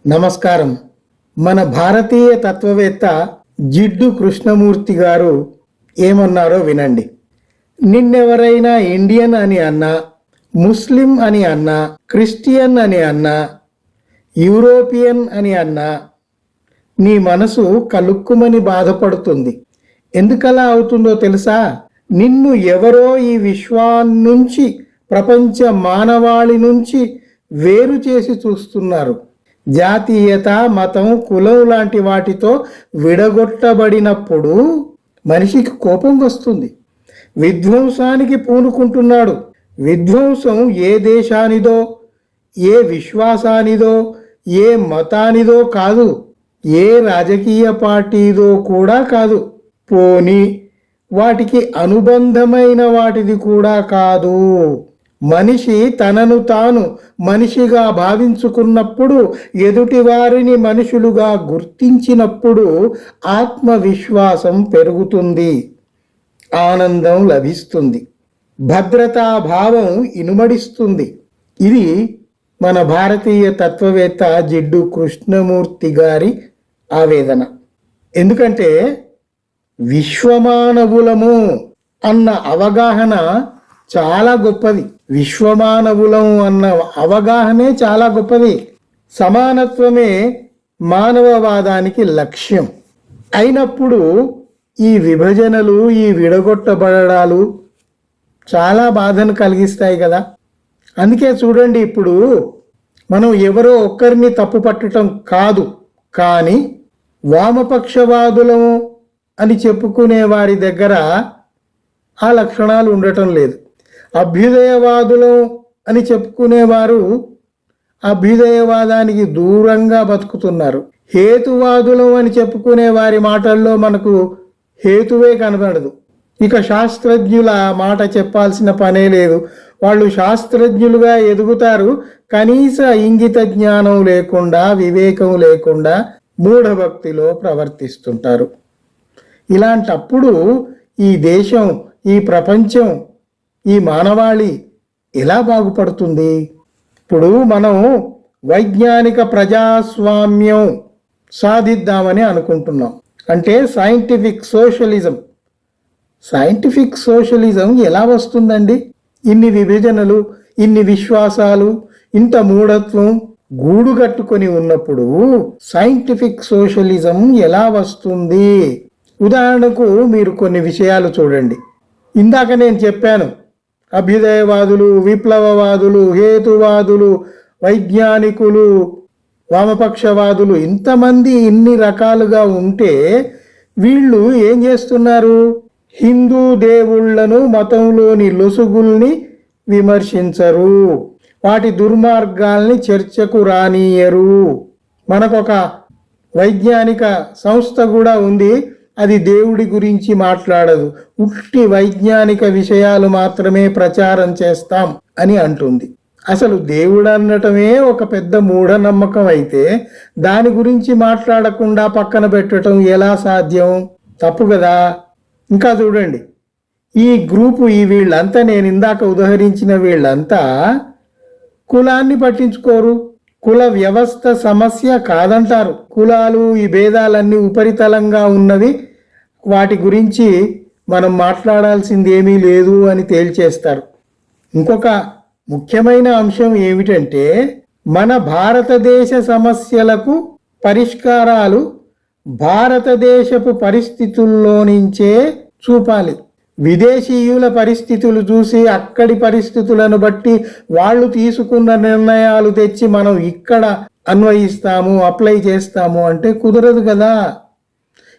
నమస్కారం. మన భారతీయ తత్వవేత్త జిడ్డు కృష్ణమూర్తి గారు ఏమన్నారో వినండి. నిన్నెవరైనా ఇండియన్ అని అన్నా, ముస్లిం అని అన్నా, క్రిస్టియన్ అని అన్నా, యూరోపియన్ అని అన్నా నీ మనసు కలుక్కుమని బాధపడుతుంది. ఎందుకలా అవుతుందో తెలుసా? నిన్ను ఎవరో ఈ విశ్వాన్నుంచి, ప్రపంచ మానవాళి నుంచి వేరు చేసి చూస్తున్నారు. జాతీయత, మతం, కులం లాంటి వాటితో విడగొట్టబడినప్పుడు మనిషికి కోపం వస్తుంది. విధ్వంసానికి పూనుకుంటున్నాడు. విధ్వంసం ఏ దేశానిదో, ఏ విశ్వాసానిదో, ఏ మతానిదో కాదు, ఏ రాజకీయ పార్టీదో కూడా కాదు, పోనీ వాటికి అనుబంధమైన వాటిది కూడా కాదు. మనిషి తనను తాను మనిషిగా భావించుకున్నప్పుడు, ఎదుటివారిని మనుషులుగా గుర్తించినప్పుడు ఆత్మవిశ్వాసం పెరుగుతుంది, ఆనందం లభిస్తుంది, భద్రతాభావం ఇనుమడిస్తుంది. ఇది మన భారతీయ తత్వవేత్త జిడ్డు కృష్ణమూర్తి గారి ఆవేదన. ఎందుకంటే విశ్వమానవులము అన్న అవగాహన చాలా గొప్పది. విశ్వమానవులం అన్న అవగాహనే చాలా గొప్పది. సమానత్వమే మానవవాదానికి లక్ష్యం అయినప్పుడు ఈ విభజనలు, ఈ విడగొట్టబడాలు చాలా బాధను కలిగిస్తాయి కదా. అందుకే చూడండి, ఇప్పుడు మనం ఎవరో ఒక్కరిని తప్పు పట్టడం కాదు, కానీ వామపక్షవాదులము అని చెప్పుకునే వారి దగ్గర ఆ లక్షణాలు ఉండటం లేదు. అభ్యుదయవాదులం అని చెప్పుకునేవారు అభ్యుదయవాదానికి దూరంగా బతుకుతున్నారు. హేతువాదులం అని చెప్పుకునే వారి మాటల్లో మనకు హేతువే కనబడదు. ఇక శాస్త్రజ్ఞుల మాట చెప్పాల్సిన పనే లేదు. వాళ్ళు శాస్త్రజ్ఞులుగా ఎదుగుతారు, కనీస ఇంగిత జ్ఞానం లేకుండా, వివేకం లేకుండా మూఢభక్తిలో ప్రవర్తిస్తుంటారు. ఇలాంటప్పుడు ఈ దేశం, ఈ ప్రపంచం, ఈ మానవాళి ఎలా బాగుపడుతుంది? ఇప్పుడు మనం వైజ్ఞానిక ప్రజాస్వామ్యం సాధిద్దామని అనుకుంటున్నాం. అంటే సైంటిఫిక్ సోషలిజం. సైంటిఫిక్ సోషలిజం ఎలా వస్తుందండి? ఇన్ని విభజనలు, ఇన్ని విశ్వాసాలు, ఇంత మూఢత్వం గూడు కట్టుకొని ఉన్నప్పుడు సైంటిఫిక్ సోషలిజం ఎలా వస్తుంది? ఉదాహరణకు మీరు కొన్ని విషయాలు చూడండి. ఇందాక నేను చెప్పాను, అభ్యుదయవాదులు, విప్లవవాదులు, హేతువాదులు, వైజ్ఞానికులు, వామపక్షవాదులు, ఇంతమంది ఇన్ని రకాలుగా ఉంటే వీళ్ళు ఏం చేస్తున్నారు? హిందూ దేవుళ్లను, మతంలోని లొసుగుల్ని విమర్శించరు, వాటి దుర్మార్గాల్ని చర్చకు రానియరు. మనకొక వైజ్ఞానిక సంస్థ కూడా ఉంది, అది దేవుడి గురించి మాట్లాడదు, ఉట్టి వైజ్ఞానిక విషయాలు మాత్రమే ప్రచారం చేస్తాం అని అంటుంది. అసలు దేవుడు అనటమే ఒక పెద్ద మూఢనమ్మకం అయితే దాని గురించి మాట్లాడకుండా పక్కన పెట్టడం ఎలా సాధ్యం? తప్పు కదా. ఇంకా చూడండి, ఈ గ్రూపు, ఈ వీళ్ళంతా, నేను ఇందాక ఉదహరించిన వీళ్ళంతా కులాన్ని పట్టించుకోరు. కుల వ్యవస్థ సమస్య కాదంటారు. కులాలు, ఈ భేదాలన్నీ ఉపరితలంగా ఉన్నవి, వాటి గురించి మనం మాట్లాడాల్సింది ఏమీ లేదు అని తేల్చేస్తారు. ఇంకొక ముఖ్యమైన అంశం ఏమిటంటే, మన భారతదేశ సమస్యలకు పరిష్కారాలు భారతదేశపు పరిస్థితుల్లో నుంచే చూపాలి. విదేశీయుల పరిస్థితులు చూసి, అక్కడి పరిస్థితులను బట్టి వాళ్ళు తీసుకున్న నిర్ణయాలు తెచ్చి మనం ఇక్కడ అన్వయిస్తాము, అప్లై చేస్తాము అంటే కుదరదు కదా.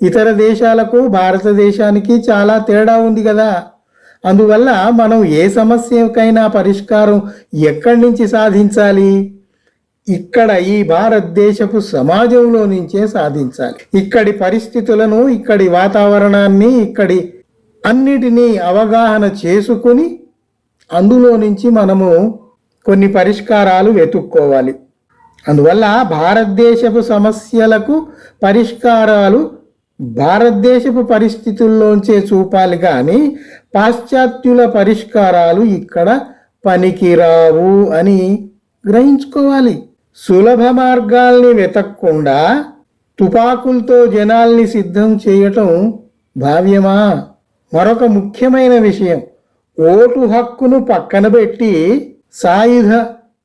ఇతర దేశాలకు భారతదేశానికి చాలా తేడా ఉంది కదా. అందువల్ల మనం ఏ సమస్యకైనా పరిష్కారం ఎక్కడి నుంచి సాధించాలి? ఇక్కడ, ఈ భారతదేశపు సమాజంలో నుంచే సాధించాలి. ఇక్కడి పరిస్థితులను, ఇక్కడి వాతావరణాన్ని, ఇక్కడి అన్నిటినీ అవగాహన చేసుకుని అందులో నుంచి మనము కొన్ని పరిష్కారాలు వెతుక్కోవాలి. అందువల్ల భారతదేశపు సమస్యలకు పరిష్కారాలు భారతదేశపు పరిస్థితుల్లోంచే చూపాలి, కానీ పాశ్చాత్యుల పరిష్కారాలు ఇక్కడ పనికిరావు అని గ్రహించుకోవాలి. సులభ మార్గాల్ని వెతక్కుండా తుపాకులతో జనాల్ని సిద్ధం చేయటం భావ్యమా? మరొక ముఖ్యమైన విషయం, ఓటు హక్కును పక్కన పెట్టి సాయుధ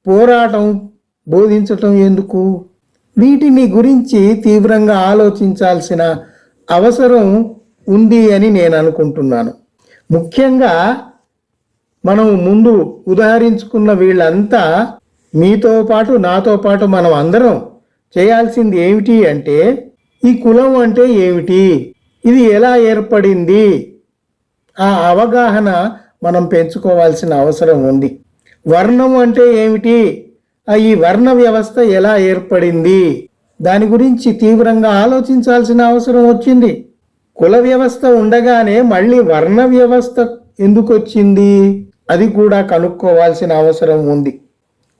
పోరాటం బోధించటం ఎందుకు? వీటిని గురించి తీవ్రంగా ఆలోచించాల్సిన అవసరం ఉంది అని నేను అనుకుంటున్నాను. ముఖ్యంగా మనం ముందు ఉదాహరించుకున్న వీళ్ళంతా మీతో పాటు నాతో పాటు మనం అందరం చేయాల్సింది ఏమిటి అంటే, ఈ కులం అంటే ఏమిటి, ఇది ఎలా ఏర్పడింది, ఆ అవగాహన మనం పెంచుకోవాల్సిన అవసరం ఉంది. వర్ణం అంటే ఏమిటి, ఈ వర్ణ వ్యవస్థ ఎలా ఏర్పడింది, దాని గురించి తీవ్రంగా ఆలోచించాల్సిన అవసరం వచ్చింది. కుల వ్యవస్థ ఉండగానే మళ్ళీ వర్ణ వ్యవస్థ ఎందుకు వచ్చింది, అది కూడా కనుక్కోవాల్సిన అవసరం ఉంది.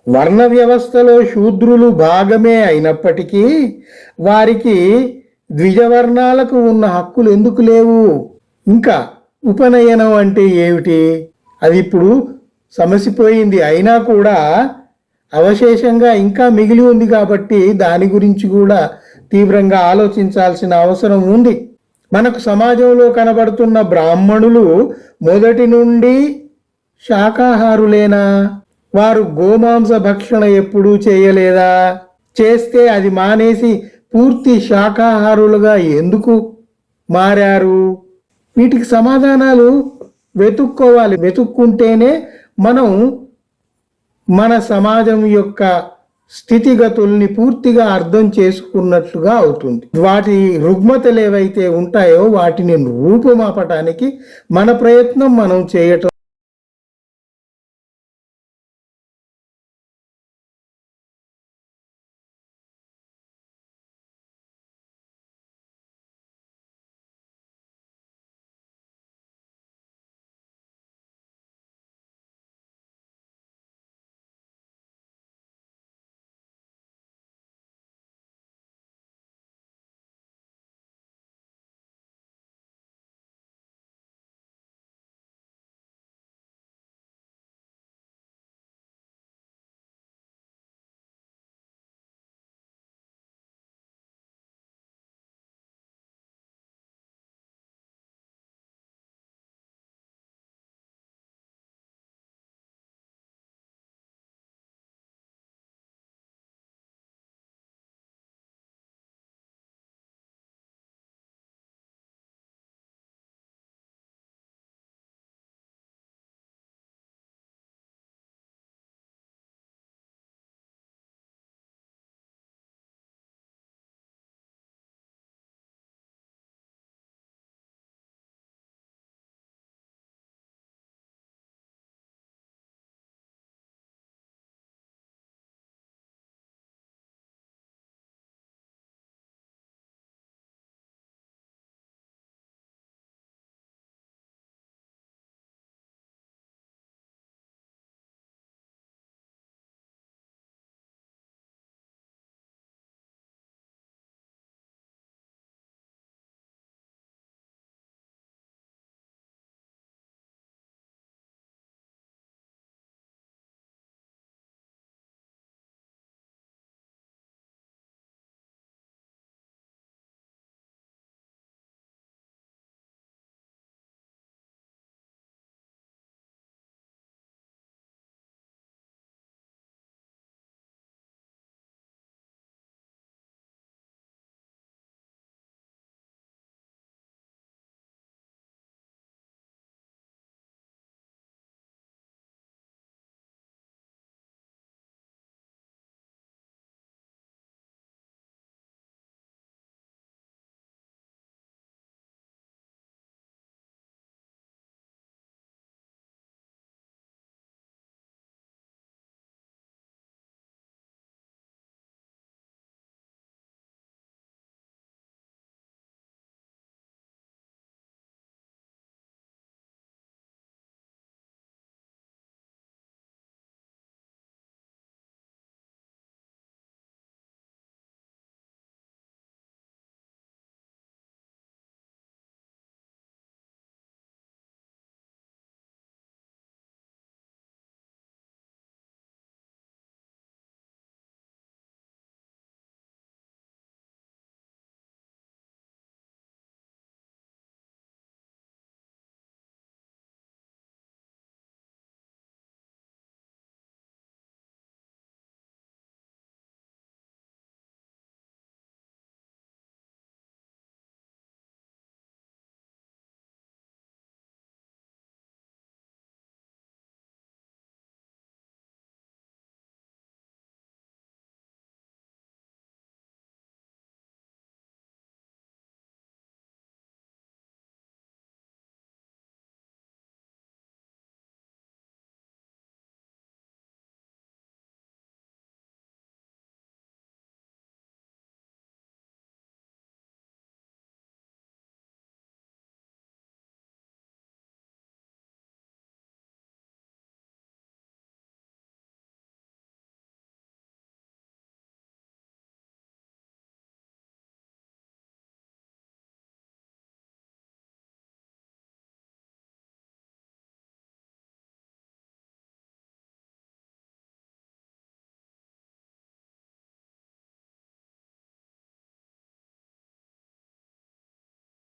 వర్ణ వ్యవస్థలో శూద్రులు భాగమే అయినప్పటికీ వారికి ద్విజవర్ణాలకు ఉన్న హక్కులు ఎందుకు లేవు? ఇంకా ఉపనయనం అంటే ఏమిటి, అది ఇప్పుడు సమసిపోయింది. అయినా కూడా అవశేషంగా ఇంకా మిగిలి ఉంది కాబట్టి దాని గురించి కూడా తీవ్రంగా ఆలోచించాల్సిన అవసరం ఉంది. మనకు సమాజంలో కనబడుతున్న బ్రాహ్మణులు మొదటి నుండి శాకాహారులేనా? వారు గోమాంస భక్షణ ఎప్పుడూ చేయలేదా? చేస్తే అది మానేసి పూర్తి శాకాహారులుగా ఎందుకు మారారు? వీటికి సమాధానాలు వెతుక్కోవాలి. వెతుక్కుంటేనే మనం మన సమాజం యొక్క స్థితిగతుల్ని పూర్తిగా అర్థం చేసుకున్నట్లుగా అవుతుంది. వాటి రుగ్మతలు ఏవైతే ఉంటాయో వాటిని రూపుమాపటానికి మన ప్రయత్నం మనం చేయటం